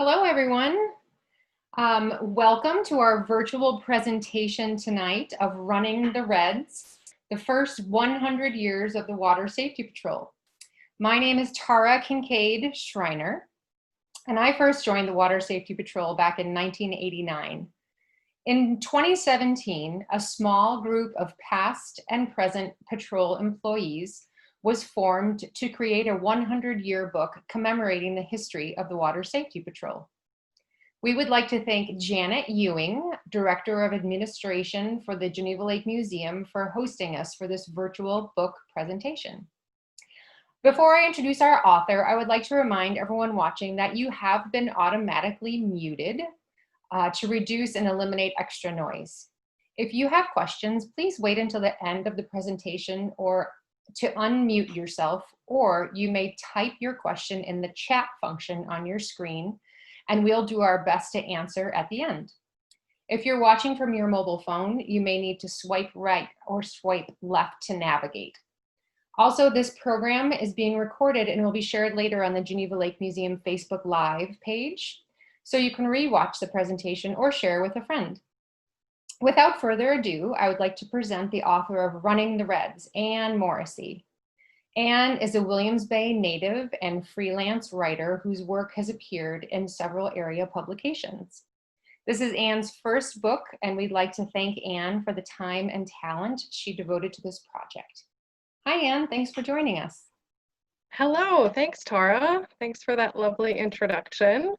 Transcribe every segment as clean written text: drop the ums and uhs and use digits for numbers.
Hello, everyone. Welcome to our virtual presentation tonight of Running the Reds, the first 100 years of the Water Safety Patrol. My name is Tara Schreiner, and I first joined the Water Safety Patrol back in 1989. In 2017, a small group of past and present patrol employees was formed to create a 100-year book commemorating the history of the Water Safety Patrol. We would like to thank Janet Ewing, Director of Administration for the Geneva Lake Museum, for hosting us for this virtual book presentation. Before I introduce our author, I would like to remind everyone watching that you have been automatically muted to reduce and eliminate extra noise. If you have questions, please wait until the end of the presentation or to unmute yourself, or you may type your question in the chat function on your screen, and we'll do our best to answer at the end. If you're watching from your mobile phone, you may need to swipe right or swipe left to navigate. Also, this program is being recorded and will be shared later on the Geneva Lake Museum Facebook Live page, so you can re-watch the presentation or share with a friend. Without further ado, I would like to present the author of Running the Reds, Anne Morrissy. Anne is a Williams Bay native and freelance writer whose work has appeared in several area publications. This is Anne's first book, and we'd like to thank Anne for the time and talent she devoted to this project. Hi, Anne. Thanks for joining us. Hello, thanks Tara. Thanks for that lovely introduction.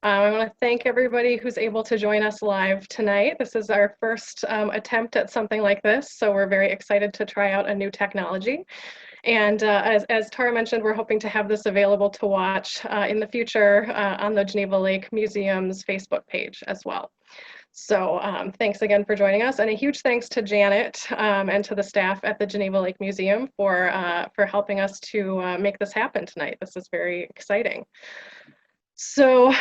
I want to thank everybody who's able to join us live tonight. This is our first attempt at something like this, so we're very excited to try out a new technology. And as Tara mentioned, we're hoping to have this available to watch in the future on the Geneva Lake Museum's Facebook page as well. So thanks again for joining us, and a huge thanks to Janet and to the staff at the Geneva Lake Museum for helping us to make this happen tonight. This is very exciting. So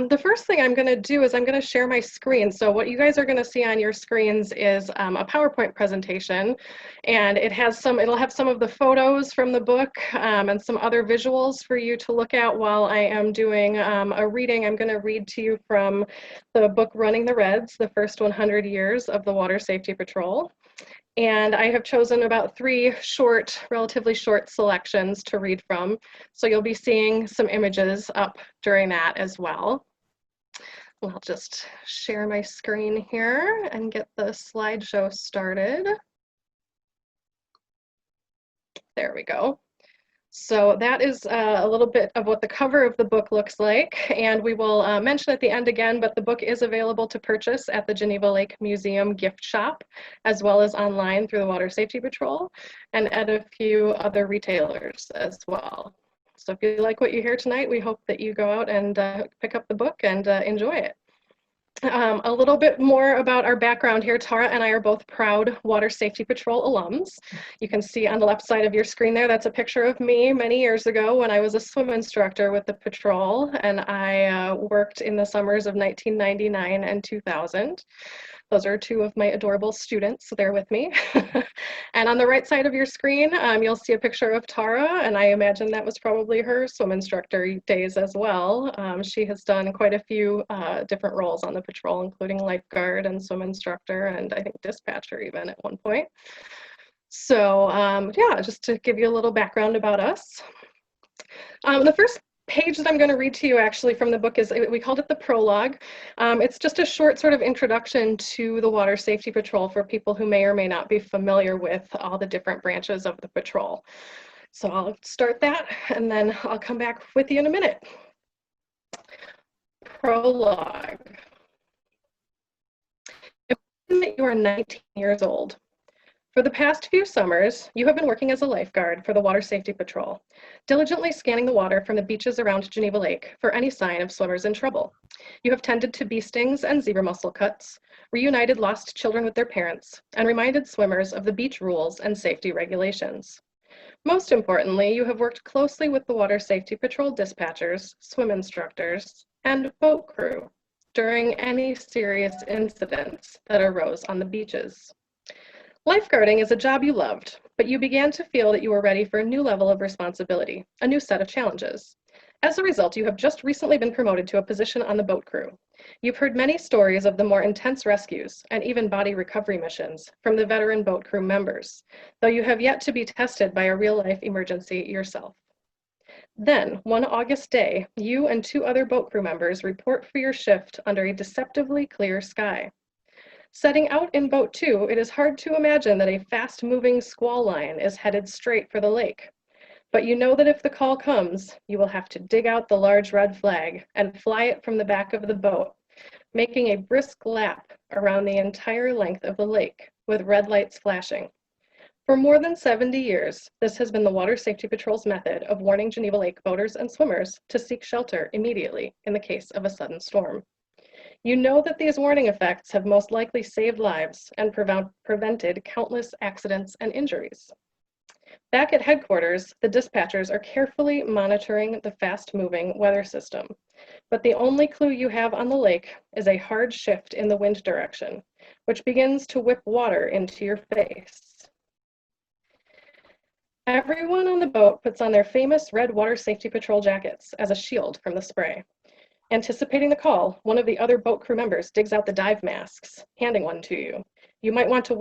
the first thing I'm going to do is I'm going to share my screen. So what you guys are going to see on your screens is a PowerPoint presentation, and it'll have some of the photos from the book and some other visuals for you to look at while I am doing a reading. I'm going to read to you from the book Running the Reds, the first 100 years of the Water Safety Patrol. And I have chosen about 3 relatively short selections to read from. So you'll be seeing some images up during that as well. I'll just share my screen here and get the slideshow started. There we go. So that is a little bit of what the cover of the book looks like, and we will mention at the end again, but the book is available to purchase at the Geneva Lake Museum gift shop, as well as online through the Water Safety Patrol, and at a few other retailers as well. So if you like what you hear tonight, we hope that you go out and pick up the book and enjoy it. A little bit more about our background here. Tara and I are both proud Water Safety Patrol alums. You can see on the left side of your screen there, that's a picture of me many years ago when I was a swim instructor with the patrol, and I worked in the summers of 1999 and 2000. Those are 2 of my adorable students, so they're with me. And on the right side of your screen, you'll see a picture of Tara, and I imagine that was probably her swim instructor days as well. She has done quite a few different roles on the patrol, including lifeguard and swim instructor, and I think dispatcher even at one point. So yeah, just to give you a little background about us. The first page that I'm going to read to you actually from the book is, we called it the prologue. It's just a short sort of introduction to the Water Safety Patrol for people who may or may not be familiar with all the different branches of the patrol. So I'll start that and then I'll come back with you in a minute. Prologue. Imagine that you are 19 years old. For the past few summers, you have been working as a lifeguard for the Water Safety Patrol, diligently scanning the water from the beaches around Geneva Lake for any sign of swimmers in trouble. You have tended to bee stings and zebra mussel cuts, reunited lost children with their parents, and reminded swimmers of the beach rules and safety regulations. Most importantly, you have worked closely with the Water Safety Patrol dispatchers, swim instructors, and boat crew during any serious incidents that arose on the beaches. Lifeguarding is a job you loved, but you began to feel that you were ready for a new level of responsibility, a new set of challenges. As a result, you have just recently been promoted to a position on the boat crew. You've heard many stories of the more intense rescues and even body recovery missions from the veteran boat crew members, though you have yet to be tested by a real-life emergency yourself. Then, one August day, you and 2 other boat crew members report for your shift under a deceptively clear sky. Setting out in Boat 2, it is hard to imagine that a fast-moving squall line is headed straight for the lake. But you know that if the call comes, you will have to dig out the large red flag and fly it from the back of the boat, making a brisk lap around the entire length of the lake with red lights flashing. For more than 70 years, this has been the Water Safety Patrol's method of warning Geneva Lake boaters and swimmers to seek shelter immediately in the case of a sudden storm. You know that these warning effects have most likely saved lives and prevented countless accidents and injuries. Back at headquarters, the dispatchers are carefully monitoring the fast-moving weather system, but the only clue you have on the lake is a hard shift in the wind direction, which begins to whip water into your face. Everyone on the boat puts on their famous red Water Safety Patrol jackets as a shield from the spray. Anticipating the call, one of the other boat crew members digs out the dive masks, handing one to you. You might want to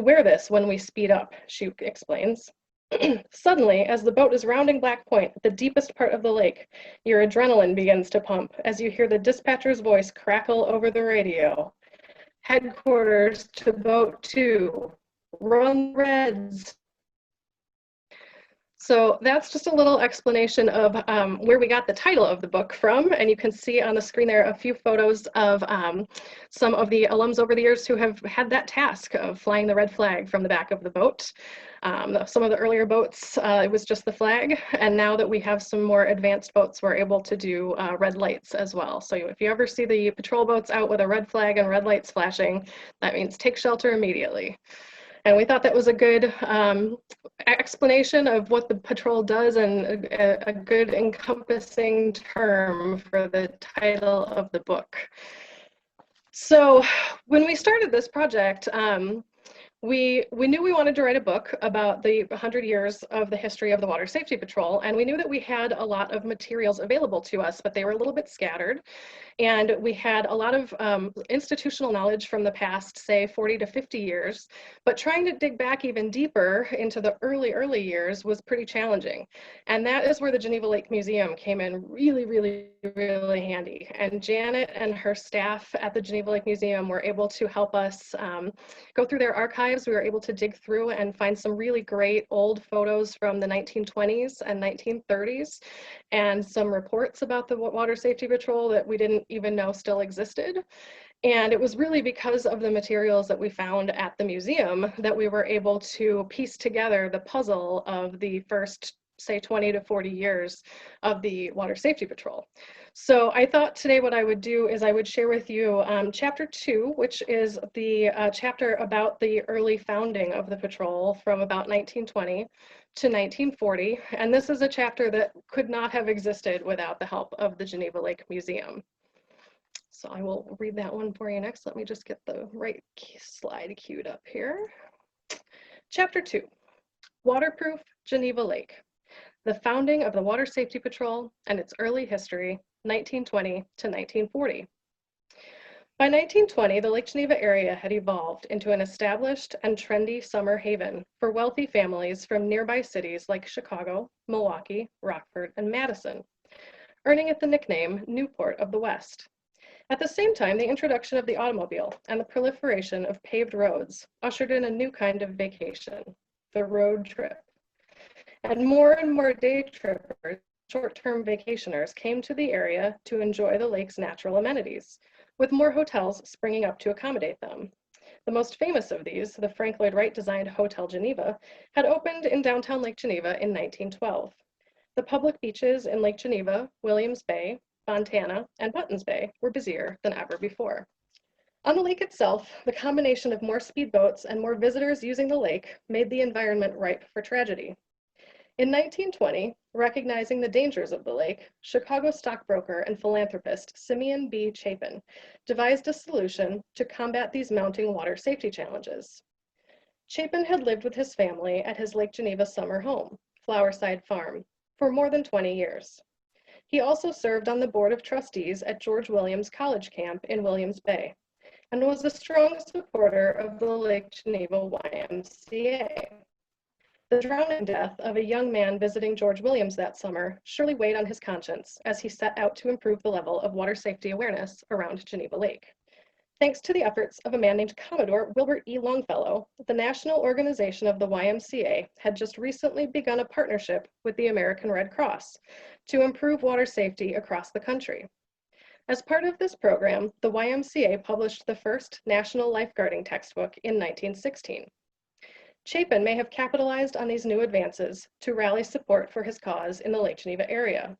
wear this when we speed up, she explains. Suddenly, as the boat is rounding Black Point, the deepest part of the lake, your adrenaline begins to pump as you hear the dispatcher's voice crackle over the radio. Headquarters to Boat 2, run Reds. So that's just a little explanation of where we got the title of the book from, and you can see on the screen there a few photos of some of the alums over the years who have had that task of flying the red flag from the back of the boat. Some of the earlier boats, it was just the flag, and now that we have some more advanced boats, we're able to do red lights as well. So if you ever see the patrol boats out with a red flag and red lights flashing, that means take shelter immediately. And we thought that was a good explanation of what the patrol does and a good encompassing term for the title of the book. So when we started this project, we knew we wanted to write a book about the 100 years of the history of the Water Safety Patrol, and we knew that we had a lot of materials available to us, but they were a little bit scattered. And we had a lot of institutional knowledge from the past, say 40 to 50 years, but trying to dig back even deeper into the early years was pretty challenging. And that is where the Geneva Lake Museum came in really handy. And Janet and her staff at the Geneva Lake Museum were able to help us go through their archives. We were able to dig through and find some really great old photos from the 1920s and 1930s, and some reports about the Water Safety Patrol that we didn't even know still existed. And it was really because of the materials that we found at the museum that we were able to piece together the puzzle of the first, say, 20 to 40 years of the Water Safety Patrol. So I thought today what I would do is I would share with you chapter 2, which is the chapter about the early founding of the patrol from about 1920 to 1940. And this is a chapter that could not have existed without the help of the Geneva Lake Museum. So I will read that one for you next. Let me just get the right slide queued up here. Chapter 2, Waterproof Geneva Lake, the founding of the Water Safety Patrol and its early history, 1920 to 1940. By 1920, the Lake Geneva area had evolved into an established and trendy summer haven for wealthy families from nearby cities like Chicago, Milwaukee, Rockford, and Madison, earning it the nickname Newport of the West. At the same time, the introduction of the automobile and the proliferation of paved roads ushered in a new kind of vacation, the road trip. And more day trippers, short-term vacationers, came to the area to enjoy the lake's natural amenities, with more hotels springing up to accommodate them. The most famous of these, the Frank Lloyd Wright designed Hotel Geneva, had opened in downtown Lake Geneva in 1912. The public beaches in Lake Geneva, Williams Bay, Fontana, and Buttons Bay were busier than ever before. On the lake itself, the combination of more speedboats and more visitors using the lake made the environment ripe for tragedy. In 1920, recognizing the dangers of the lake, Chicago stockbroker and philanthropist Simeon B. Chapin devised a solution to combat these mounting water safety challenges. Chapin had lived with his family at his Lake Geneva summer home, Flowerside Farm, for more than 20 years. He also served on the Board of Trustees at George Williams College Camp in Williams Bay and was a strong supporter of the Lake Geneva YMCA. The drowning death of a young man visiting George Williams that summer surely weighed on his conscience as he set out to improve the level of water safety awareness around Geneva Lake. Thanks to the efforts of a man named Commodore Wilbert E. Longfellow, the national organization of the YMCA had just recently begun a partnership with the American Red Cross to improve water safety across the country. As part of this program, the YMCA published the first national lifeguarding textbook in 1916. Chapin may have capitalized on these new advances to rally support for his cause in the Lake Geneva area.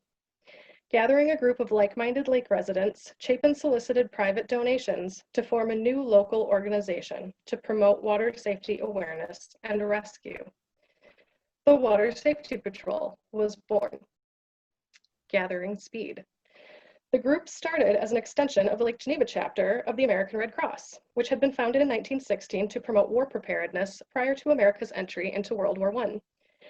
Gathering a group of like-minded lake residents, Chapin solicited private donations to form a new local organization to promote water safety awareness and rescue. The Water Safety Patrol was born, gathering speed. The group started as an extension of the Lake Geneva chapter of the American Red Cross, which had been founded in 1916 to promote war preparedness prior to America's entry into World War I.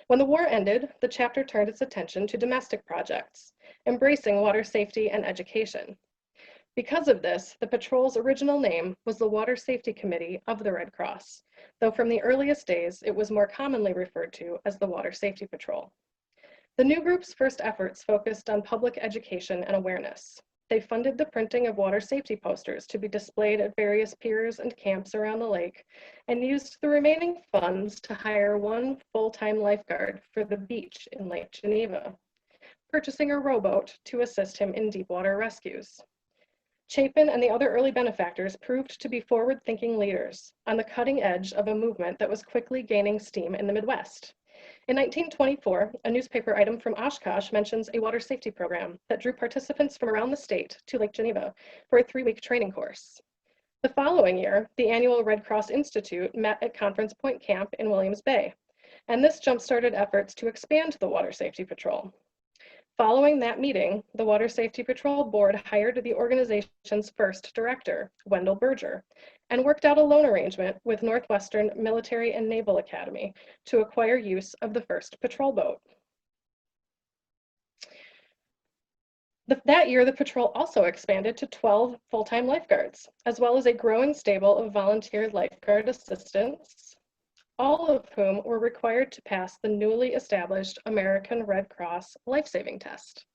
When the war ended, the chapter turned its attention to domestic projects, embracing water safety and education. Because of this, the patrol's original name was the Water Safety Committee of the Red Cross, though from the earliest days it was more commonly referred to as the Water Safety Patrol. The new group's first efforts focused on public education and awareness. They funded the printing of water safety posters to be displayed at various piers and camps around the lake, and used the remaining funds to hire one full-time lifeguard for the beach in Lake Geneva, purchasing a rowboat to assist him in deep water rescues. Chapin and the other early benefactors proved to be forward-thinking leaders on the cutting edge of a movement that was quickly gaining steam in the Midwest. In 1924, a newspaper item from Oshkosh mentions a water safety program that drew participants from around the state to Lake Geneva for a 3-week training course. The following year, the annual Red Cross Institute met at Conference Point Camp in Williams Bay, and this jump-started efforts to expand the Water Safety Patrol. Following that meeting, the Water Safety Patrol Board hired the organization's first director, Wendell Berger, and worked out a loan arrangement with Northwestern Military and Naval Academy to acquire use of the first patrol boat. That year, the patrol also expanded to 12 full-time lifeguards, as well as a growing stable of volunteer lifeguard assistants, all of whom were required to pass the newly established American Red Cross life-saving test.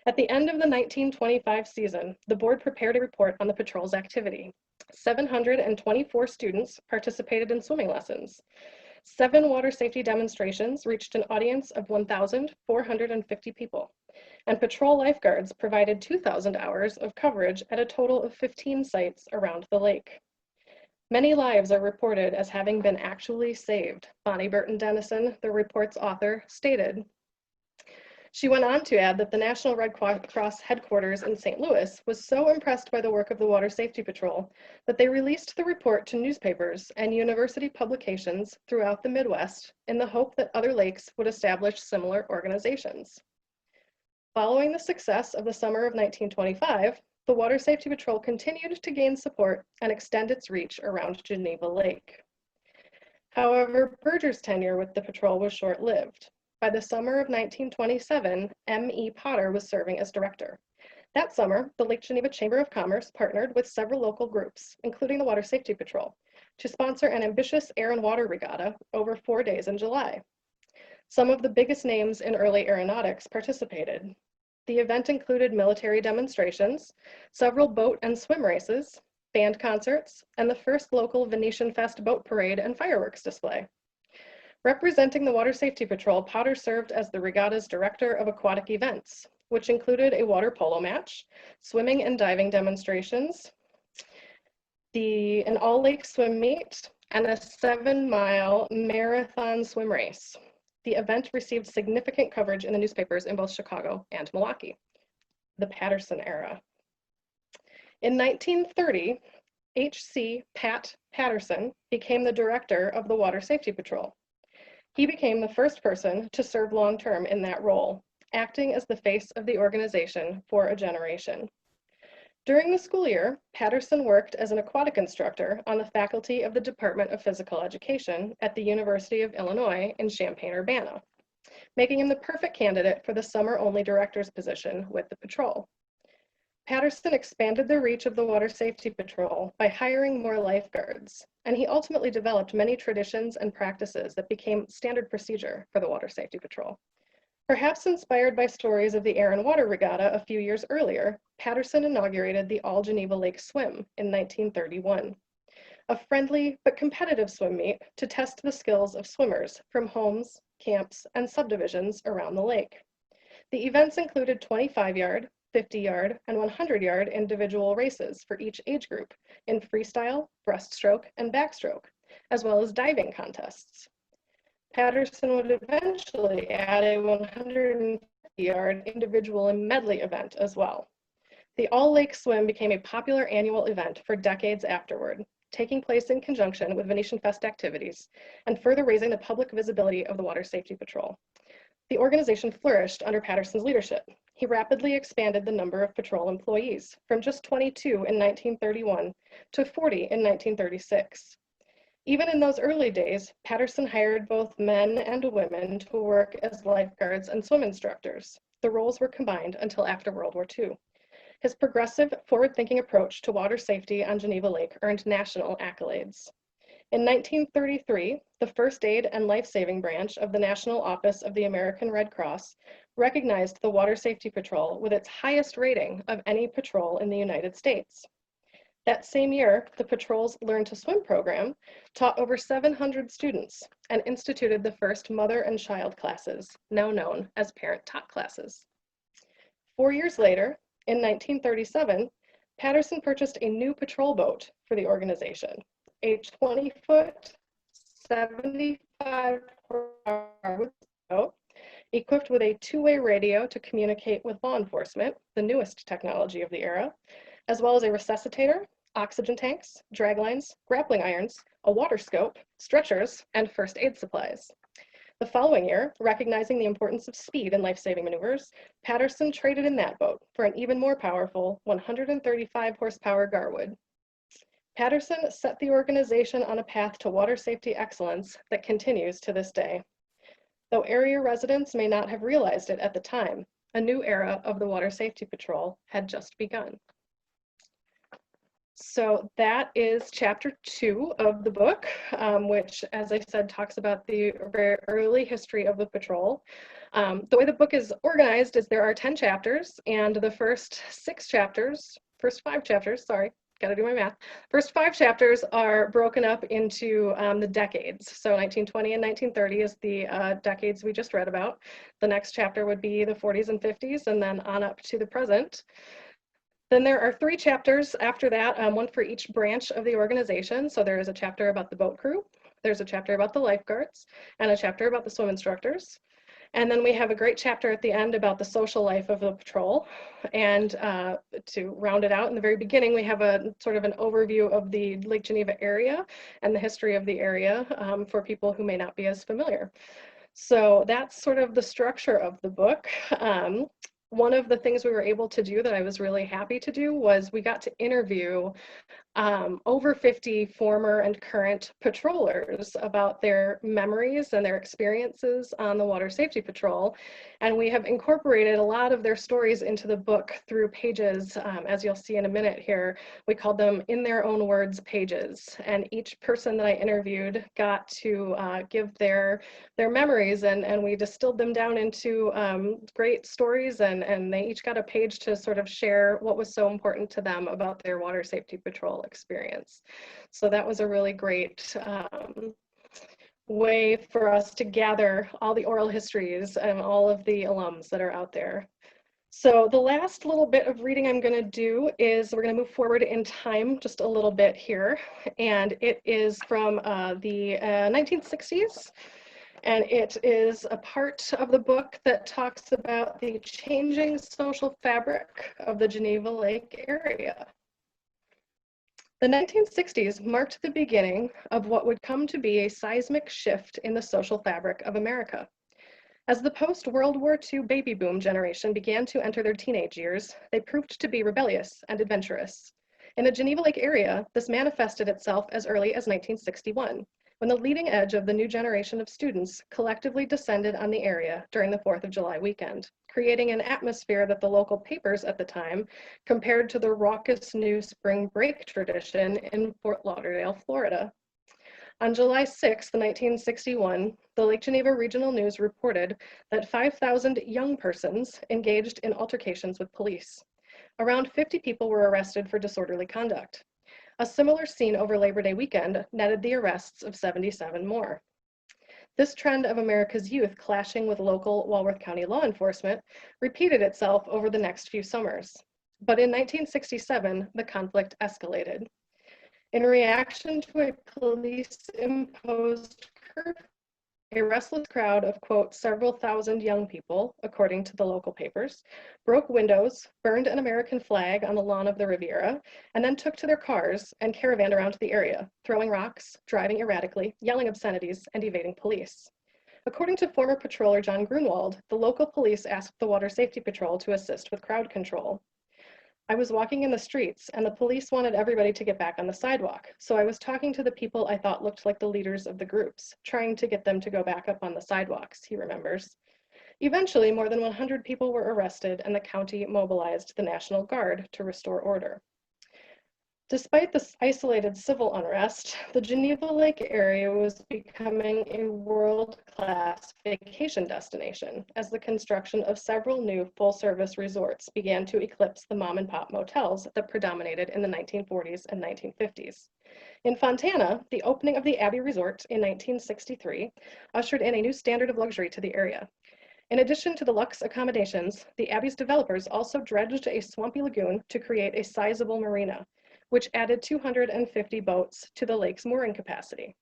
At the end of the 1925 season, the board prepared a report on the patrol's activity. 724 students participated in swimming lessons. 7 water safety demonstrations reached an audience of 1,450 people, and patrol lifeguards provided 2,000 hours of coverage at a total of 15 sites around the lake. Many lives are reported as having been actually saved, Bonnie Burton Dennison, the report's author, stated. She went on to add that the National Red Cross headquarters in St. Louis was so impressed by the work of the Water Safety Patrol that they released the report to newspapers and university publications throughout the Midwest in the hope that other lakes would establish similar organizations. Following the success of the summer of 1925, the Water Safety Patrol continued to gain support and extend its reach around Geneva Lake. However, Berger's tenure with the patrol was short-lived. By the summer of 1927, M.E. Potter was serving as director. That summer, the Lake Geneva Chamber of Commerce partnered with several local groups, including the Water Safety Patrol, to sponsor an ambitious air and water regatta over 4 days in July. Some of the biggest names in early aeronautics participated. The event included military demonstrations, several boat and swim races, band concerts, and the first local Venetian Fest boat parade and fireworks display. Representing the Water Safety Patrol, Potter served as the regatta's director of aquatic events, which included a water polo match, swimming and diving demonstrations, an all-lake swim meet, and a 7-mile marathon swim race. The event received significant coverage in the newspapers in both Chicago and Milwaukee, the Patterson era. In 1930, H.C. Pat Patterson became the director of the Water Safety Patrol. He became the first person to serve long-term in that role, acting as the face of the organization for a generation. During the school year, Patterson worked as an aquatic instructor on the faculty of the Department of Physical Education at the University of Illinois in Champaign-Urbana. making him the perfect candidate for the summer-only director's position with the patrol. Patterson expanded the reach of the Water Safety Patrol by hiring more lifeguards, and he ultimately developed many traditions and practices that became standard procedure for the Water Safety Patrol. Perhaps inspired by stories of the Air and Water Regatta a few years earlier, Patterson inaugurated the All Geneva Lake Swim in 1931, a friendly but competitive swim meet to test the skills of swimmers from homes, camps, and subdivisions around the lake. The events included 25-yard, 50-yard, and 100-yard individual races for each age group in freestyle, breaststroke, and backstroke, as well as diving contests. Patterson would eventually add a 150-yard individual and medley event as well. The All-Lake Swim became a popular annual event for decades afterward, taking place in conjunction with Venetian Fest activities and further raising the public visibility of the Water Safety Patrol. The organization flourished under Patterson's leadership. He rapidly expanded the number of patrol employees from just 22 in 1931 to 40 in 1936. Even in those early days, Patterson hired both men and women to work as lifeguards and swim instructors. The roles were combined until after World War II. His progressive, forward-thinking approach to water safety on Geneva Lake earned national accolades. In 1933, the First Aid and Life-Saving Branch of the National Office of the American Red Cross recognized the Water Safety Patrol with its highest rating of any patrol in the United States. That same year, the patrol's Learn to Swim program taught over 700 students and instituted the first mother and child classes, now known as parent-taught classes. 4 years later, in 1937, Patterson purchased a new patrol boat for the organization, a 20-foot, 75-horsepower boat equipped with a two-way radio to communicate with law enforcement, the newest technology of the era, as well as a resuscitator, oxygen tanks, drag lines, grappling irons, a water scope, stretchers, and first aid supplies. The following year, recognizing the importance of speed in life-saving maneuvers, Patterson traded in that boat for an even more powerful 135 horsepower Garwood. Patterson set the organization on a path to water safety excellence that continues to this day. Though area residents may not have realized it at the time, a new era of the Water Safety Patrol had just begun. So that is chapter 2 of the book, which, as I said, talks about the very early history of the patrol. The way the book is organized is there are 10 chapters, and the first 5 chapters, gotta do my math. First 5 chapters are broken up into the decades. So 1920 and 1930 is the decades we just read about. The next chapter would be the 40s and 50s, and then on up to the present. Then there are 3 chapters after that, one for each branch of the organization. So there is a chapter about the boat crew, there's a chapter about the lifeguards, and a chapter about the swim instructors. And then we have a great chapter at the end about the social life of the patrol. And to round it out, in the very beginning, we have a sort of an overview of the Lake Geneva area and the history of the area for people who may not be as familiar. So that's sort of the structure of the book. One of the things we were able to do that I was really happy to do was we got to interview over 50 former and current patrollers about their memories and their experiences on the Water Safety Patrol. And we have incorporated a lot of their stories into the book through pages, as you'll see in a minute here. We called them In Their Own Words pages. And each person that I interviewed got to give their memories, and we distilled them down into great stories, and they each got a page to sort of share what was so important to them about their Water Safety Patrol experience. So that was a really great way for us to gather all the oral histories and all of the alums that are out there. So the last little bit of reading I'm going to do is we're going to move forward in time just a little bit here, and it is from the 1960s. And it is a part of the book that talks about the changing social fabric of the Geneva Lake area. The 1960s marked the beginning of what would come to be a seismic shift in the social fabric of America. As the post-World War II baby boom generation began to enter their teenage years, they proved to be rebellious and adventurous. In the Geneva Lake area, this manifested itself as early as 1961, when the leading edge of the new generation of students collectively descended on the area during the 4th of July weekend, creating an atmosphere that the local papers at the time compared to the raucous new spring break tradition in Fort Lauderdale, Florida. On July 6, 1961, the Lake Geneva Regional News reported that 5,000 young persons engaged in altercations with police. Around 50 people were arrested for disorderly conduct. A similar scene over Labor Day weekend netted the arrests of 77 more. This trend of America's youth clashing with local Walworth County law enforcement repeated itself over the next few summers. But in 1967, the conflict escalated. In reaction to a police-imposed curfew, a restless crowd of, quote, several thousand young people, according to the local papers, broke windows, burned an American flag on the lawn of the Riviera, and then took to their cars and caravanned around the area, throwing rocks, driving erratically, yelling obscenities, and evading police. According to former patroller John Grunwald, the local police asked the Water Safety Patrol to assist with crowd control. I was walking in the streets and the police wanted everybody to get back on the sidewalk. So I was talking to the people I thought looked like the leaders of the groups, trying to get them to go back up on the sidewalks, he remembers. Eventually, more than 100 people were arrested and the county mobilized the National Guard to restore order. Despite this isolated civil unrest, the Geneva Lake area was becoming a world-class vacation destination as the construction of several new full-service resorts began to eclipse the mom-and-pop motels that predominated in the 1940s and 1950s. In Fontana, the opening of the Abbey Resort in 1963 ushered in a new standard of luxury to the area. In addition to the luxe accommodations, the Abbey's developers also dredged a swampy lagoon to create a sizable marina, which added 250 boats to the lake's mooring capacity.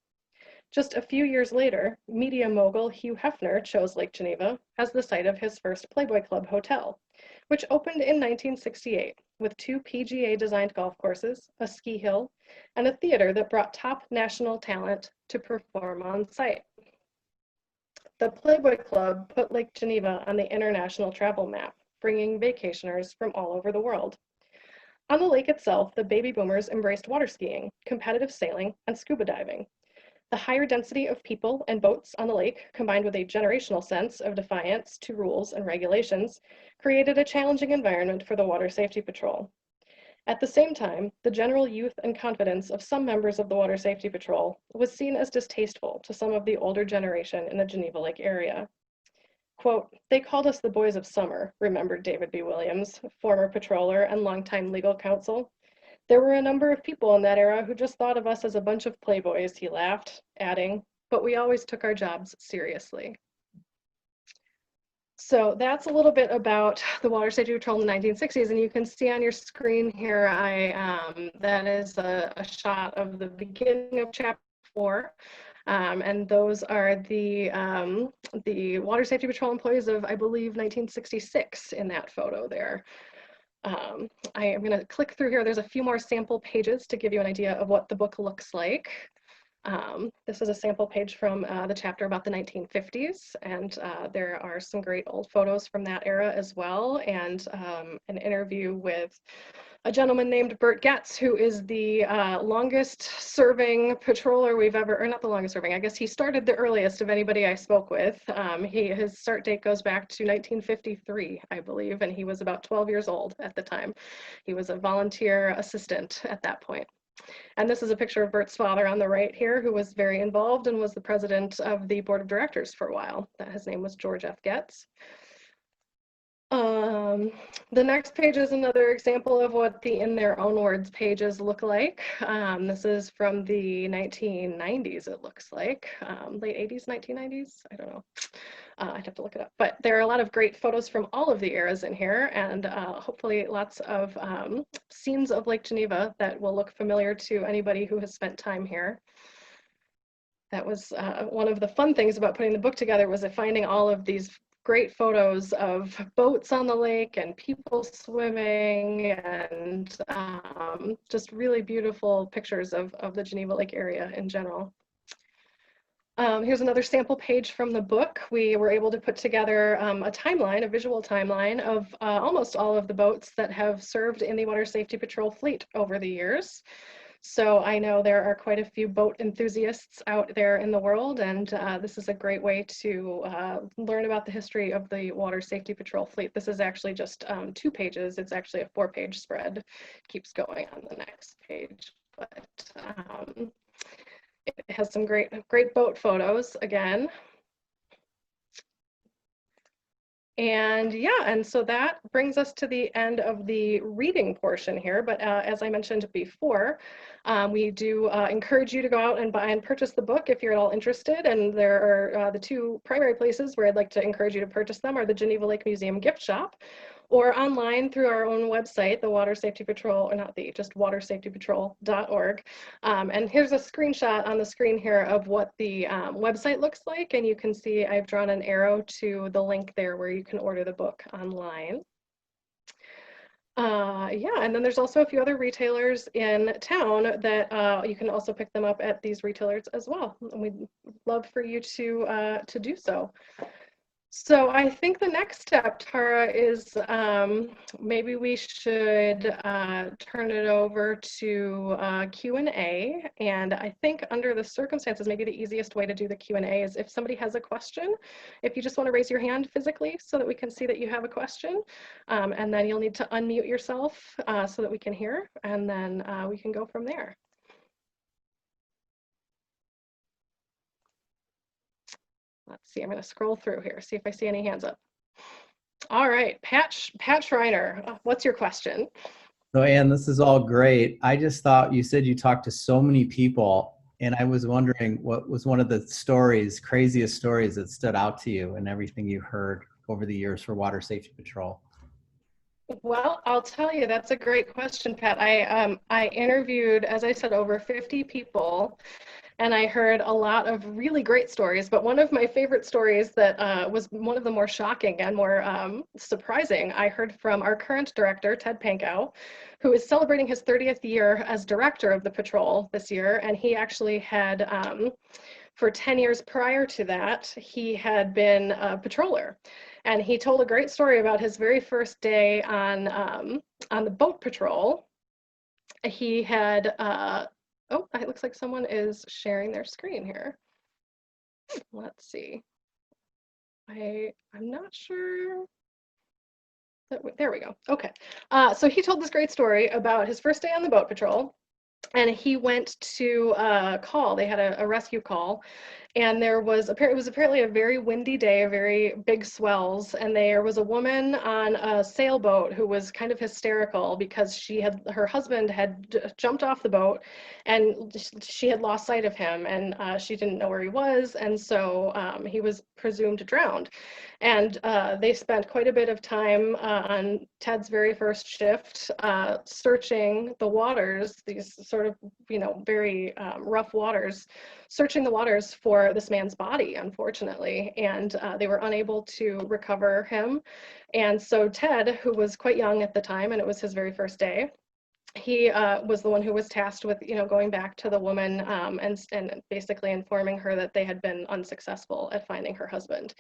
Just a few years later, media mogul Hugh Hefner chose Lake Geneva as the site of his first Playboy Club hotel, which opened in 1968 with 2 PGA-designed golf courses, a ski hill, and a theater that brought top national talent to perform on site. The Playboy Club put Lake Geneva on the international travel map, bringing vacationers from all over the world. On the lake itself, the baby boomers embraced water skiing, competitive sailing, and scuba diving. The higher density of people and boats on the lake, combined with a generational sense of defiance to rules and regulations, created a challenging environment for the Water Safety Patrol. At the same time, the general youth and confidence of some members of the Water Safety Patrol was seen as distasteful to some of the older generation in the Geneva Lake area. Quote, "They called us the boys of summer," remembered David B. Williams, former patroller and longtime legal counsel. "There were a number of people in that era who just thought of us as a bunch of playboys," he laughed, adding, "but we always took our jobs seriously." So that's a little bit about the Water Safety Patrol in the 1960s, and you can see on your screen here, that is a shot of the beginning of chapter 4. And those are the Water Safety Patrol employees of, I believe, 1966 in that photo there. I am going to click through here. There's a few more sample pages to give you an idea of what the book looks like. This is a sample page from the chapter about the 1950s, and there are some great old photos from that era as well, and an interview with a gentleman named Bert Getz, who is the longest serving patroller we've ever, or not the longest serving, I guess he started the earliest of anybody I spoke with. His start date goes back to 1953, I believe, and he was about 12 years old at the time. He was a volunteer assistant at that point. And this is a picture of Bert's father on the right here, who was very involved and was the president of the board of directors for a while. His name was George F. Getz. The next page is another example of what the In Their Own Words pages look like. This is from the 1990s, it looks like. Late 80s, 1990s? I don't know. I'd have to look it up. But there are a lot of great photos from all of the eras in here, and hopefully lots of scenes of Lake Geneva that will look familiar to anybody who has spent time here. That was one of the fun things about putting the book together, was finding all of these great photos of boats on the lake and people swimming, and just really beautiful pictures of the Geneva Lake area in general. Here's another sample page from the book. We were able to put together a timeline, a visual timeline of almost all of the boats that have served in the Water Safety Patrol fleet over the years. So I know there are quite a few boat enthusiasts out there in the world, and this is a great way to learn about the history of the Water Safety Patrol fleet. This is actually just 2 pages. It's actually a 4-page spread. Keeps going on the next page, but it has some great boat photos again. And yeah, and so that brings us to the end of the reading portion here. But as I mentioned before, we do encourage you to go out and buy and purchase the book if you're at all interested. And there are the 2 primary places where I'd like to encourage you to purchase them are the Geneva Lake Museum gift shop, or online through our own website, the Water Safety Patrol, or not the, just watersafetypatrol.org. And here's a screenshot on the screen here of what the website looks like. And you can see I've drawn an arrow to the link there where you can order the book online. Yeah, and then there's also a few other retailers in town that you can also pick them up at these retailers as well. And we'd love for you to do so. So I think the next step, Tara, is maybe we should turn it over to Q&A. And I think under the circumstances, maybe the easiest way to do the Q&A is if somebody has a question, if you just want to raise your hand physically so that we can see that you have a question. And then you'll need to unmute yourself so that we can hear, and then we can go from there. Let's see, I'm going to scroll through here, see if I see any hands up. All right, Pat Schreiner, what's your question? So Anne, this is all great. I just thought you said you talked to so many people, and I was wondering what was one of the stories, craziest stories that stood out to you and everything you heard over the years for Water Safety Patrol? Well, I'll tell you, that's a great question, Pat. I interviewed, as I said, over 50 people, and I heard a lot of really great stories. But one of my favorite stories that was one of the more shocking and more surprising, I heard from our current director, Ted Pankow, who is celebrating his 30th year as director of the patrol this year. And he actually had, for 10 years prior to that, he had been a patroller. And he told a great story about his very first day on the boat patrol. He had, oh, it looks like someone is sharing their screen here. Let's see. I'm not sure. There we go. Okay. So he told this great story about his first day on the boat patrol. And he went to call. They had a rescue call, and it was apparently a very windy day, a very big swells, and there was a woman on a sailboat who was kind of hysterical because her husband had jumped off the boat, and she had lost sight of him, and she didn't know where he was, and so he was presumed drowned. And they spent quite a bit of time on Ted's very first shift searching the waters, these sort of, very rough waters, searching the waters for this man's body, unfortunately. And they were unable to recover him. And so Ted, who was quite young at the time, and it was his very first day, he was the one who was tasked with, going back to the woman and basically informing her that they had been unsuccessful at finding her husband.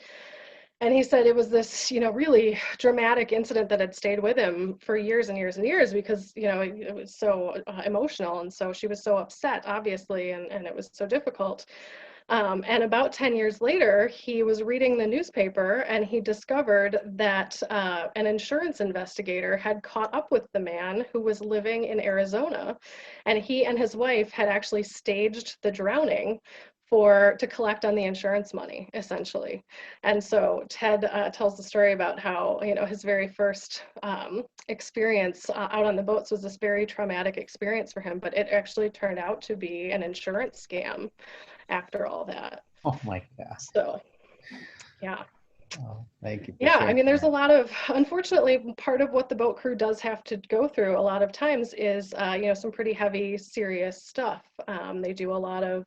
And he said it was this, really dramatic incident that had stayed with him for years and years and years because, it was so emotional. And so she was so upset, obviously, and it was so difficult. And about 10 years later, he was reading the newspaper and he discovered that an insurance investigator had caught up with the man who was living in Arizona. And he and his wife had actually staged the drowning to collect on the insurance money, essentially. And so Ted tells the story about how, his very first experience out on the boats was this very traumatic experience for him, but it actually turned out to be an insurance scam after all that. Oh my gosh. So, yeah. Oh, thank you. Yeah, I mean, there's a lot of, unfortunately, part of what the boat crew does have to go through a lot of times is, some pretty heavy, serious stuff. They do a lot of,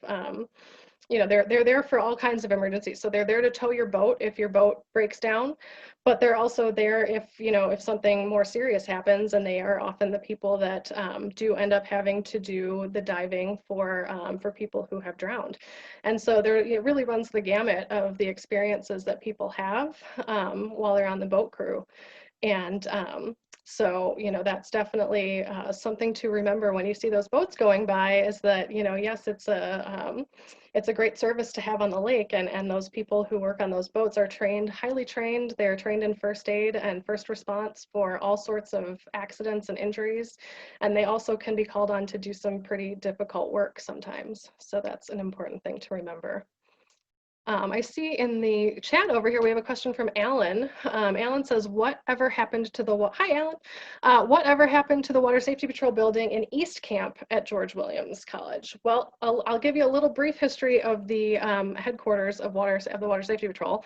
they're there for all kinds of emergencies. So they're there to tow your boat if your boat breaks down, but they're also there if something more serious happens, and they are often the people that do end up having to do the diving for people who have drowned. And so it really runs the gamut of the experiences that people have while they're on the boat crew. And So, that's definitely something to remember when you see those boats going by, is that, yes, it's a great service to have on the lake, and those people who work on those boats are trained, highly trained. They're trained in first aid and first response for all sorts of accidents and injuries. And they also can be called on to do some pretty difficult work sometimes. So that's an important thing to remember. I see in the chat over here, we have a question from Alan. Alan says, whatever happened to the, hi Alan, whatever happened to the Water Safety Patrol building in East Camp at George Williams College? Well, I'll give you a little brief history of the headquarters of the Water Safety Patrol.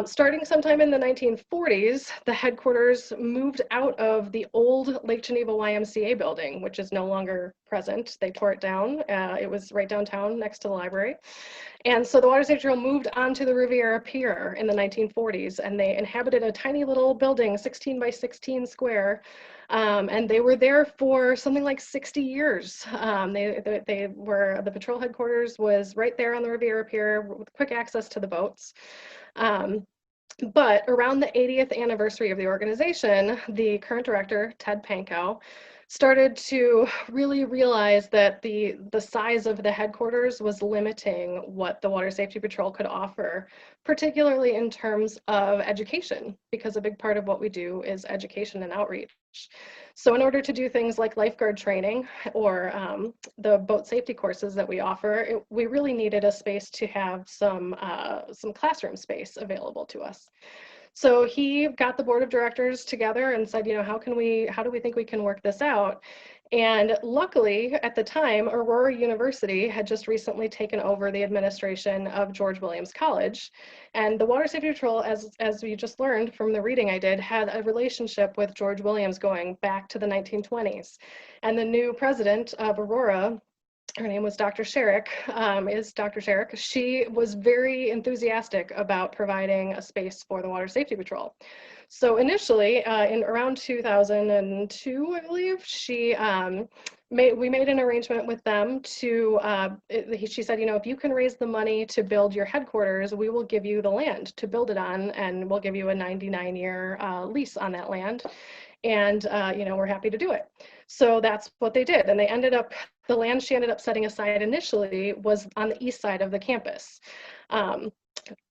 Starting sometime in the 1940s, the headquarters moved out of the old Lake Geneva YMCA building, which is no longer present. They tore it down. It was right downtown next to the library. And so the Water Safety Patrol moved onto the Riviera Pier in the 1940s, and they inhabited a tiny little building, 16 by 16 square. And they were there for something like 60 years. The patrol headquarters was right there on the Riviera Pier with quick access to the boats. But around the 80th anniversary of the organization, the current director, Ted Pankow, started to really realize that the size of the headquarters was limiting what the Water Safety Patrol could offer, particularly in terms of education, because a big part of what we do is education and outreach. So in order to do things like lifeguard training or the boat safety courses that we offer, we really needed a space to have some classroom space available to us. So he got the board of directors together and said, how do we think we can work this out? And luckily, at the time, Aurora University had just recently taken over the administration of George Williams College. And the Water Safety Patrol, as we just learned from the reading I did, had a relationship with George Williams going back to the 1920s. And the new president of Aurora, her name was Dr. Sherrick, she was very enthusiastic about providing a space for the Water Safety Patrol. So initially, in around 2002, I believe, we made an arrangement with them to, she said, if you can raise the money to build your headquarters, we will give you the land to build it on, and we'll give you a 99-year lease on that land. And, we're happy to do it. So that's what they did. And the land she ended up setting aside initially was on the east side of the campus.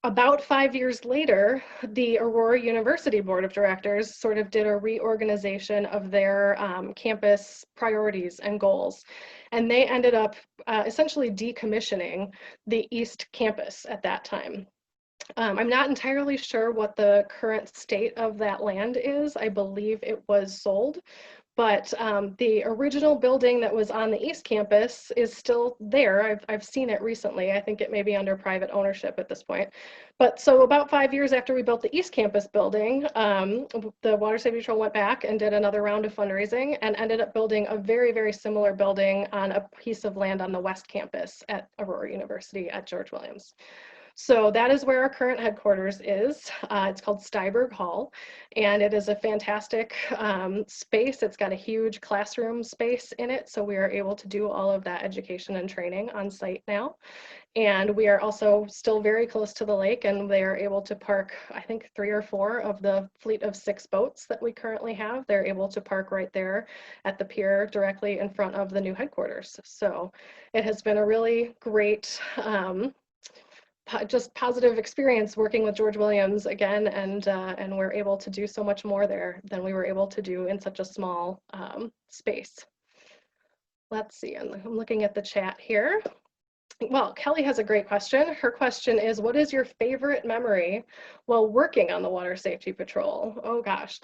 About 5 years later, the Aurora University Board of Directors sort of did a reorganization of their campus priorities and goals. And they ended up essentially decommissioning the East Campus at that time. I'm not entirely sure what the current state of that land is. I believe it was sold, but the original building that was on the East Campus is still there. I've seen it recently. I think it may be under private ownership at this point. But so about 5 years after we built the East Campus building, the Water Safety Patrol went back and did another round of fundraising and ended up building a very, very similar building on a piece of land on the West Campus at Aurora University at George Williams. So that is where our current headquarters is. It's called Steiberg Hall, and it is a fantastic space. It's got a huge classroom space in it, so we are able to do all of that education and training on site now. And we are also still very close to the lake, and they are able to park, I think, 3 or 4 of the fleet of 6 boats that we currently have. They're able to park right there at the pier directly in front of the new headquarters. So it has been a really great just positive experience working with George Williams again, and we're able to do so much more there than we were able to do in such a small space. Let's see, I'm looking at the chat here. Well, Kelly has a great question. Her question is, what is your favorite memory while working on the Water Safety Patrol? Oh gosh,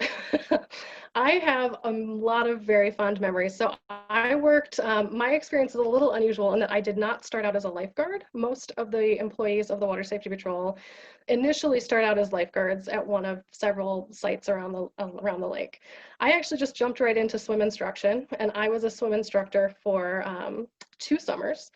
I have a lot of very fond memories. So I worked, my experience is a little unusual in that I did not start out as a lifeguard. Most of the employees of the Water Safety Patrol initially start out as lifeguards at one of several sites around the lake. I actually just jumped right into swim instruction, and I was a swim instructor for 2 summers.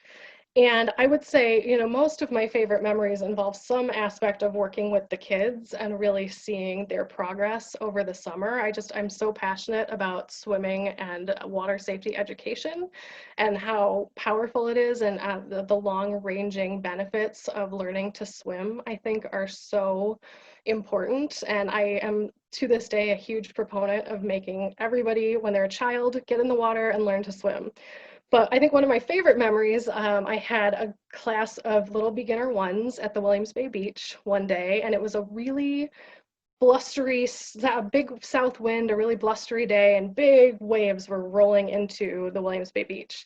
And I would say, you know, most of my favorite memories involve some aspect of working with the kids and really seeing their progress over the summer. I'm so passionate about swimming and water safety education and how powerful it is, and the long-ranging benefits of learning to swim, I think, are so important. And I am, to this day, a huge proponent of making everybody, when they're a child, get in the water and learn to swim. But I think one of my favorite memories, I had a class of little beginner ones at the Williams Bay Beach one day, and it was a really blustery, big south wind, a really blustery day, and big waves were rolling into the Williams Bay Beach.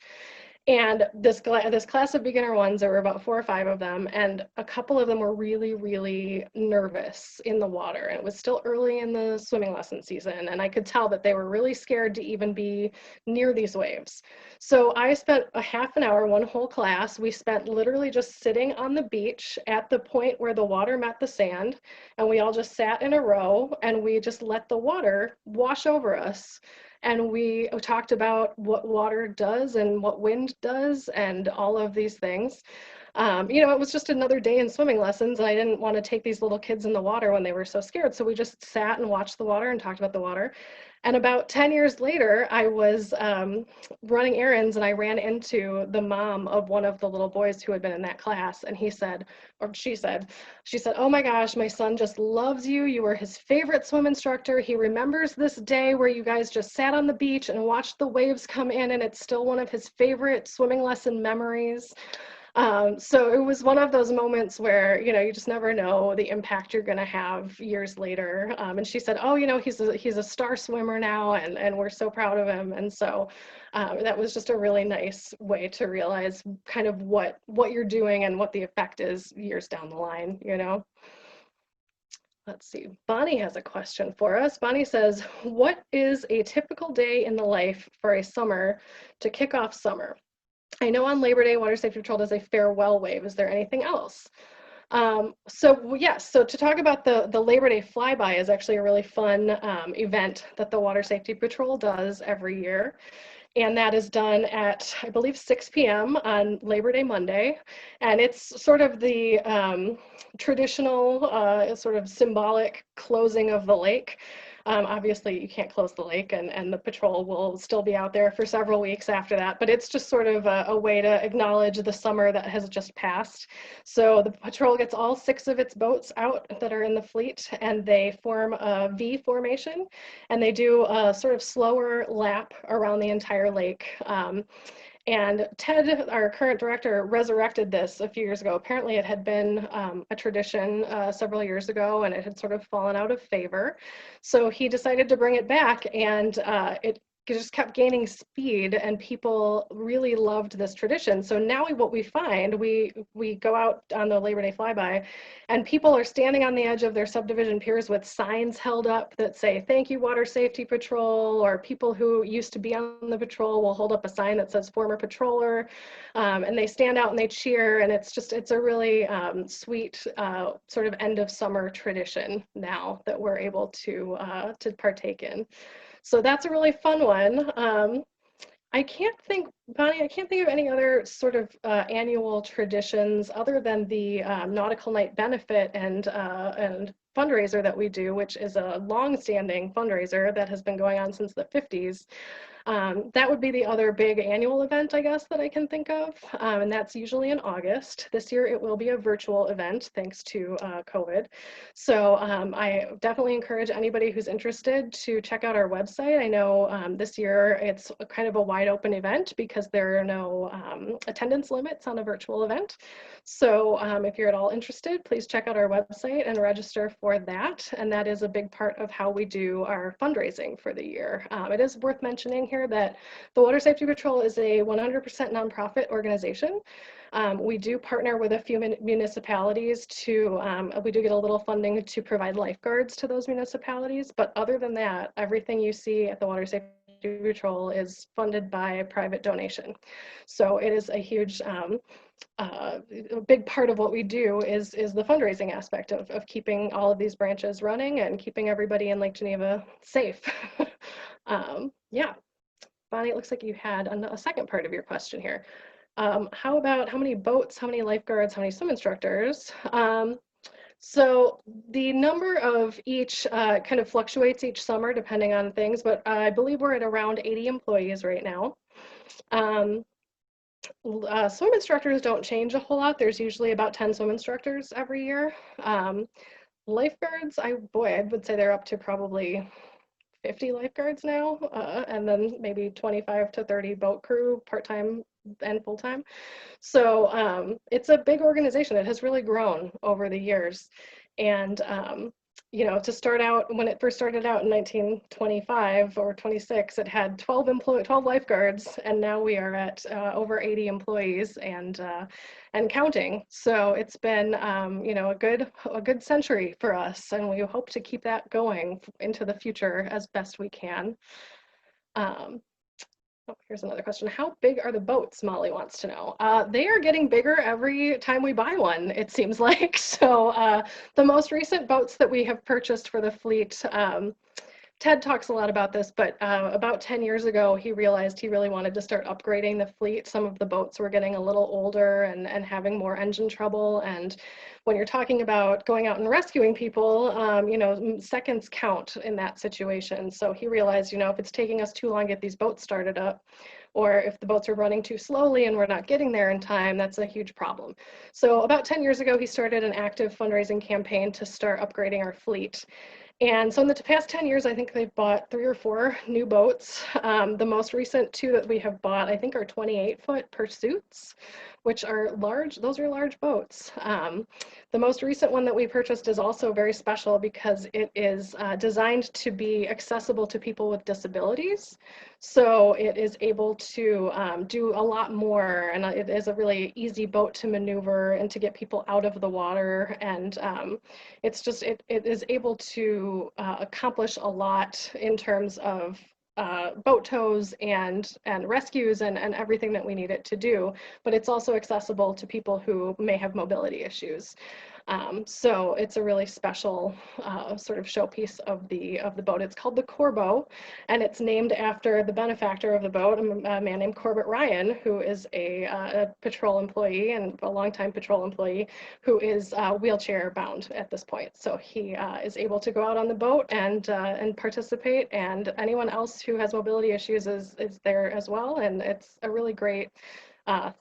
And this class of beginner ones, there were about 4 or 5 of them, and a couple of them were really, really nervous in the water. And it was still early in the swimming lesson season, and I could tell that they were really scared to even be near these waves. So I spent a half an hour, one whole class. We spent literally just sitting on the beach at the point where the water met the sand, and we all just sat in a row, and we just let the water wash over us. And we talked about what water does and what wind does and all of these things. You know, it was just another day in swimming lessons, and I didn't want to take these little kids in the water when they were so scared. So we just sat and watched the water and talked about the water. And about 10 years later, I was running errands, and I ran into the mom of one of the little boys who had been in that class. And he said, or she said, "Oh my gosh, my son just loves you. You were his favorite swim instructor. He remembers this day where you guys just sat on the beach and watched the waves come in, and it's still one of his favorite swimming lesson memories." So it was one of those moments where, you know, you just never know the impact you're going to have years later. And she said, "Oh, you know, he's a star swimmer now, and we're so proud of him." And so that was just a really nice way to realize kind of what you're doing and what the effect is years down the line, you know. Let's see, Bonnie has a question for us. Bonnie says, "What is a typical day in the life for a summer to kick off summer? I know on Labor Day, Water Safety Patrol does a farewell wave. Is there anything else?" So yes, so to talk about the Labor Day flyby is actually a really fun event that the Water Safety Patrol does every year. And that is done at, I believe, 6 p.m. on Labor Day Monday. And it's sort of the traditional, sort of symbolic closing of the lake. Obviously, you can't close the lake, and the patrol will still be out there for several weeks after that, but it's just sort of a way to acknowledge the summer that has just passed. So the patrol gets all 6 of its boats out that are in the fleet, and they form a V formation, and they do a sort of slower lap around the entire lake. And Ted, our current director, resurrected this a few years ago. Apparently it had been a tradition several years ago, and it had sort of fallen out of favor. So he decided to bring it back, and it just kept gaining speed, and people really loved this tradition. So now what we find, we go out on the Labor Day flyby, and people are standing on the edge of their subdivision piers with signs held up that say, "Thank you, Water Safety Patrol," or people who used to be on the patrol will hold up a sign that says "Former Patroller," and they stand out and they cheer, and it's a really sweet sort of end of summer tradition now that we're able to partake in. So that's a really fun one. I can't think, Bonnie, I can't think of any other sort of annual traditions other than the Nautical Night Benefit and fundraiser that we do, which is a long-standing fundraiser that has been going on since the 50s. That would be the other big annual event, I guess, that I can think of, and that's usually in August. This year it will be a virtual event thanks to COVID. So I definitely encourage anybody who's interested to check out our website. I know this year it's kind of a wide open event because there are no attendance limits on a virtual event. So if you're at all interested, please check out our website and register for that. And that is a big part of how we do our fundraising for the year. It is worth mentioning here that the Water Safety Patrol is a 100% nonprofit organization. We do partner with a few municipalities we do get a little funding to provide lifeguards to those municipalities. But other than that, everything you see at the Water Safety Patrol is funded by private donation. So it is a huge, a big part of what we do is the fundraising aspect of keeping all of these branches running and keeping everybody in Lake Geneva safe. Yeah. Bonnie, it looks like you had a second part of your question here. How about how many boats, how many lifeguards, how many swim instructors? So the number of each kind of fluctuates each summer depending on things, but I believe we're at around 80 employees right now. Swim instructors don't change a whole lot. There's usually about 10 swim instructors every year. Lifeguards, I would say they're up to probably 50 lifeguards now, and then maybe 25 to 30 boat crew, part-time and full-time. So it's a big organization. It has really grown over the years. And you know, to start out, when it first started out in 1925 or 26, it had 12 lifeguards, and now we are at over 80 employees and counting. So it's been you know, a good century for us, and we hope to keep that going into the future as best we can. Oh, here's another question. How big are the boats? Molly wants to know. They are getting bigger every time we buy one, it seems like. So the most recent boats that we have purchased for the fleet, Ted talks a lot about this, but about 10 years ago, he realized he really wanted to start upgrading the fleet. Some of the boats were getting a little older and having more engine trouble. And when you're talking about going out and rescuing people, you know, seconds count in that situation. So he realized, you know, if it's taking us too long to get these boats started up, or if the boats are running too slowly and we're not getting there in time, that's a huge problem. So about 10 years ago, he started an active fundraising campaign to start upgrading our fleet. And so in the past 10 years, I think they've bought 3 or 4 new boats. The most recent 2 that we have bought, I think, are 28-foot Pursuits, which are large. Those are large boats. The most recent one that we purchased is also very special because it is designed to be accessible to people with disabilities. So it is able to do a lot more, and it is a really easy boat to maneuver and to get people out of the water. And it's just, it is able to accomplish a lot in terms of boat tows and rescues and everything that we need it to do, but it's also accessible to people who may have mobility issues. So it's a really special sort of showpiece of the boat. It's called the Corbeau, and it's named after the benefactor of the boat, a man named Corbett Ryan, who is a patrol employee and a longtime patrol employee who is wheelchair bound at this point. So he is able to go out on the boat and participate, and anyone else who has mobility issues is there as well. And it's a really great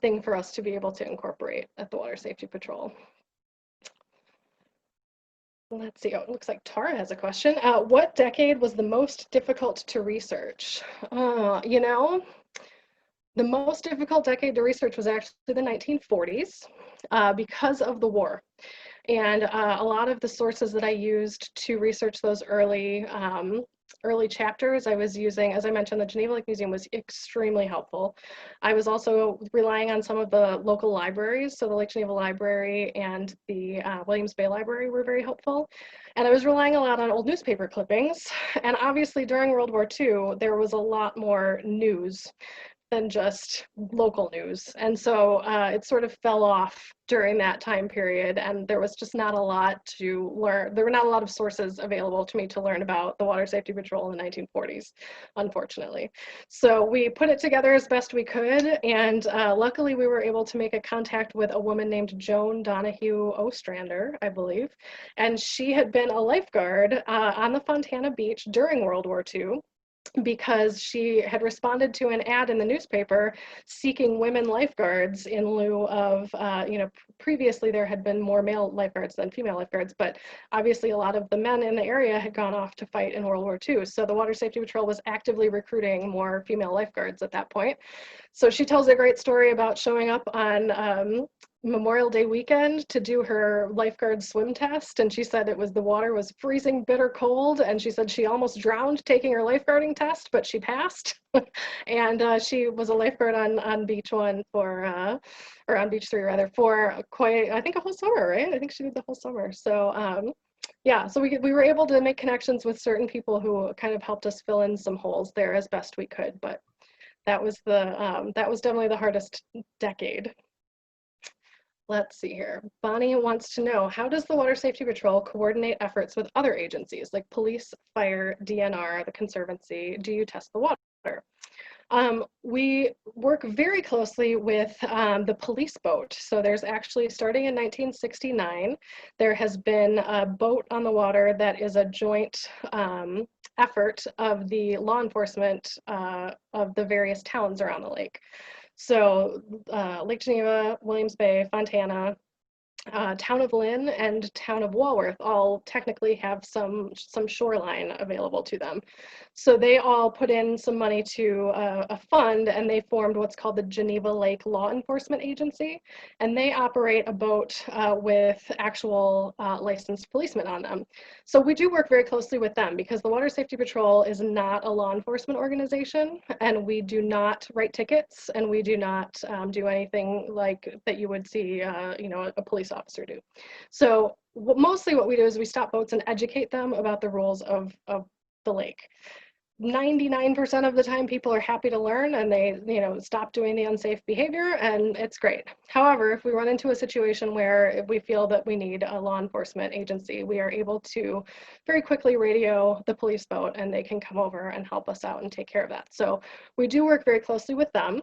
thing for us to be able to incorporate at the Water Safety Patrol. Let's see. Oh, it looks like Tara has a question. What decade was the most difficult to research? You know, the most difficult decade to research was actually the 1940s because of the war. And a lot of the sources that I used to research those early chapters, I was using, as I mentioned, the Geneva Lake Museum was extremely helpful. I was also relying on some of the local libraries, so the Lake Geneva Library and the Williams Bay Library were very helpful. And I was relying a lot on old newspaper clippings. And obviously during World War II, there was a lot more news than just local news. And so it sort of fell off during that time period, and there was just not a lot to learn. There were not a lot of sources available to me to learn about the Water Safety Patrol in the 1940s, unfortunately. So we put it together as best we could, and luckily we were able to make a contact with a woman named Joan Donahue Ostrander, I believe, and she had been a lifeguard on the Fontana Beach during World War II, because she had responded to an ad in the newspaper seeking women lifeguards in lieu of, you know, previously there had been more male lifeguards than female lifeguards, but obviously a lot of the men in the area had gone off to fight in World War II. So the Water Safety Patrol was actively recruiting more female lifeguards at that point. So she tells a great story about showing up on Memorial Day weekend to do her lifeguard swim test, and she said the water was freezing bitter cold, and she said she almost drowned taking her lifeguarding test, but she passed. And she was a lifeguard on Beach 1 for or on Beach 3 rather, for quite, I think, a whole summer, right? I think she did the whole summer. So yeah, so we were able to make connections with certain people who kind of helped us fill in some holes there as best we could, but that was definitely the hardest decade. Let's see here. Bonnie wants to know, how does the Water Safety Patrol coordinate efforts with other agencies like police, fire, DNR, the Conservancy? Do you test the water? We work very closely with the police boat. So there's actually, starting in 1969, there has been a boat on the water that is a joint effort of the law enforcement of the various towns around the lake. So Lake Geneva, Williams Bay, Fontana, Town of Lynn and Town of Walworth all technically have some shoreline available to them. So they all put in some money to a fund, and they formed what's called the Geneva Lake Law Enforcement Agency, and they operate a boat with actual licensed policemen on them. So we do work very closely with them because the Water Safety Patrol is not a law enforcement organization, and we do not write tickets, and we do not do anything like that you would see a police officer do. So mostly what we do is we stop boats and educate them about the rules of the lake. 99% of the time people are happy to learn, and they stop doing the unsafe behavior, and it's great. However, if we run into a situation where we feel that we need a law enforcement agency, we are able to very quickly radio the police boat, and they can come over and help us out and take care of that. So we do work very closely with them.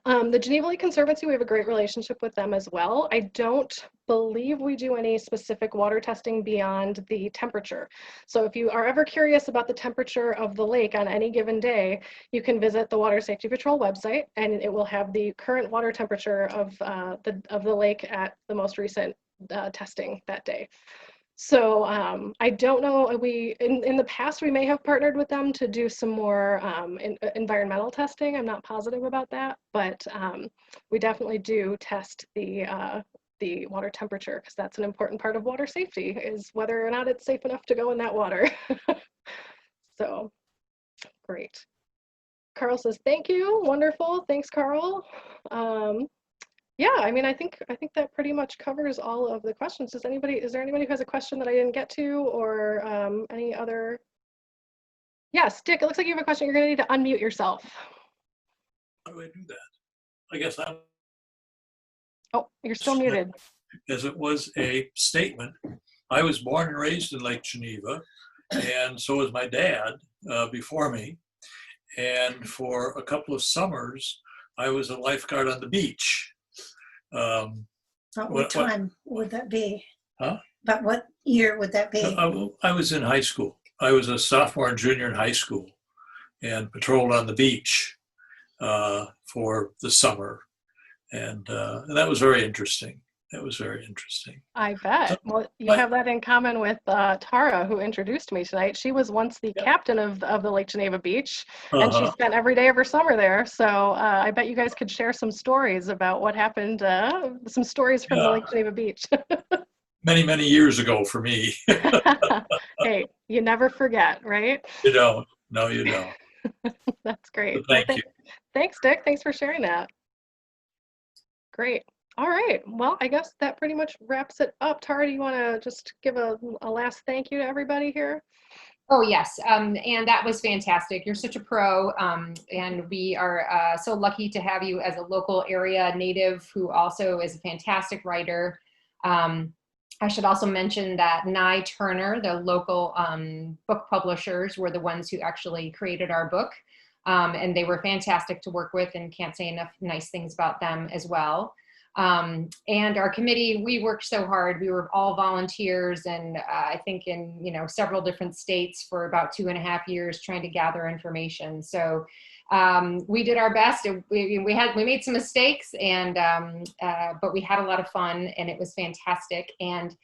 The Geneva Lake Conservancy, we have a great relationship with them as well. I don't believe we do any specific water testing beyond the temperature. So if you are ever curious about the temperature of the lake on any given day, you can visit the Water Safety Patrol website, and it will have the current water temperature of the lake at the most recent testing that day. So I don't know, in the past we may have partnered with them to do some more environmental testing. I'm not positive about that, but we definitely do test the water temperature, because that's an important part of water safety, is whether or not it's safe enough to go in that water. So great. Carl says, thank you, wonderful, thanks Carl. Yeah, I mean, I think that pretty much covers all of the questions. Is there anybody who has a question that I didn't get to, or any other? Yes, Dick, it looks like you have a question. You're gonna need to unmute yourself. How do I do that? I guess I'm. Oh, you're still muted. As it was a statement, I was born and raised in Lake Geneva, and so was my dad before me. And for a couple of summers, I was a lifeguard on the beach. What time would that be? Huh? About what year would that be? I was in high school. I was a sophomore and junior in high school, and patrolled on the beach for the summer, and that was very interesting. That was very interesting. I bet. Well, you have that in common with Tara, who introduced me tonight. She was once the captain of the Lake Geneva Beach, and she spent every day of her summer there. So I bet you guys could share some stories about what happened, some stories from the Lake Geneva Beach. Many, many years ago for me. Hey, you never forget, right? You don't. No, you don't. That's great. But thank you. Thanks, Dick. Thanks for sharing that. Great. All right. Well, I guess that pretty much wraps it up. Tara, do you want to just give a last thank you to everybody here? Oh, yes. And that was fantastic. You're such a pro. And we are so lucky to have you as a local area native who also is a fantastic writer. I should also mention that Nye Turner, the local book publishers, were the ones who actually created our book. And they were fantastic to work with, and can't say enough nice things about them as well. And our committee, we worked so hard. We were all volunteers, and I think in several different states for about 2.5 years trying to gather information. So we did our best. We made some mistakes, and but we had a lot of fun, and it was fantastic. And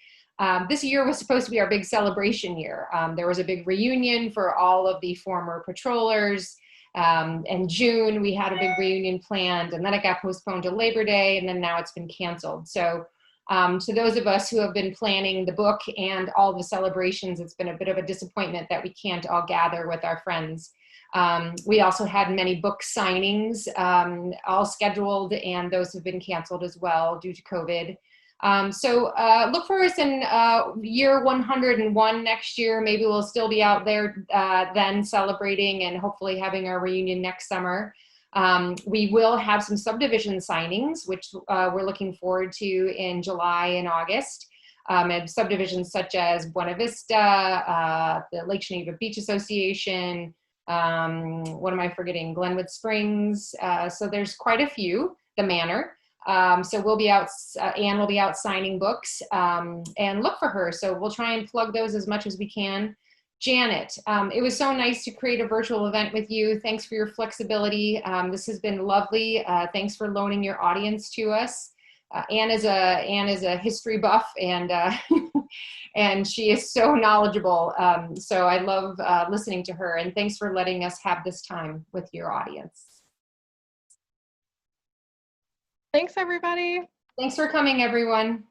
this year was supposed to be our big celebration year. There was a big reunion for all of the former patrollers. In June, we had a big reunion planned, and then it got postponed to Labor Day, and then now it's been canceled. So to those of us who have been planning the book and all the celebrations, it's been a bit of a disappointment that we can't all gather with our friends. We also had many book signings all scheduled, and those have been canceled as well due to COVID. So look for us in year 101 next year. Maybe we'll still be out there then celebrating and hopefully having our reunion next summer. We will have some subdivision signings, which we're looking forward to in July and August. And subdivisions such as Buena Vista, the Lake Geneva Beach Association, what am I forgetting? Glenwood Springs. So there's quite a few. The Manor. So we'll be out, Anne will be out signing books, and look for her. So we'll try and plug those as much as we can. Janet, it was so nice to create a virtual event with you. Thanks for your flexibility. This has been lovely. Thanks for loaning your audience to us. Anne is a history buff, and and she is so knowledgeable. So I love listening to her, and thanks for letting us have this time with your audience. Thanks, everybody. Thanks for coming, everyone.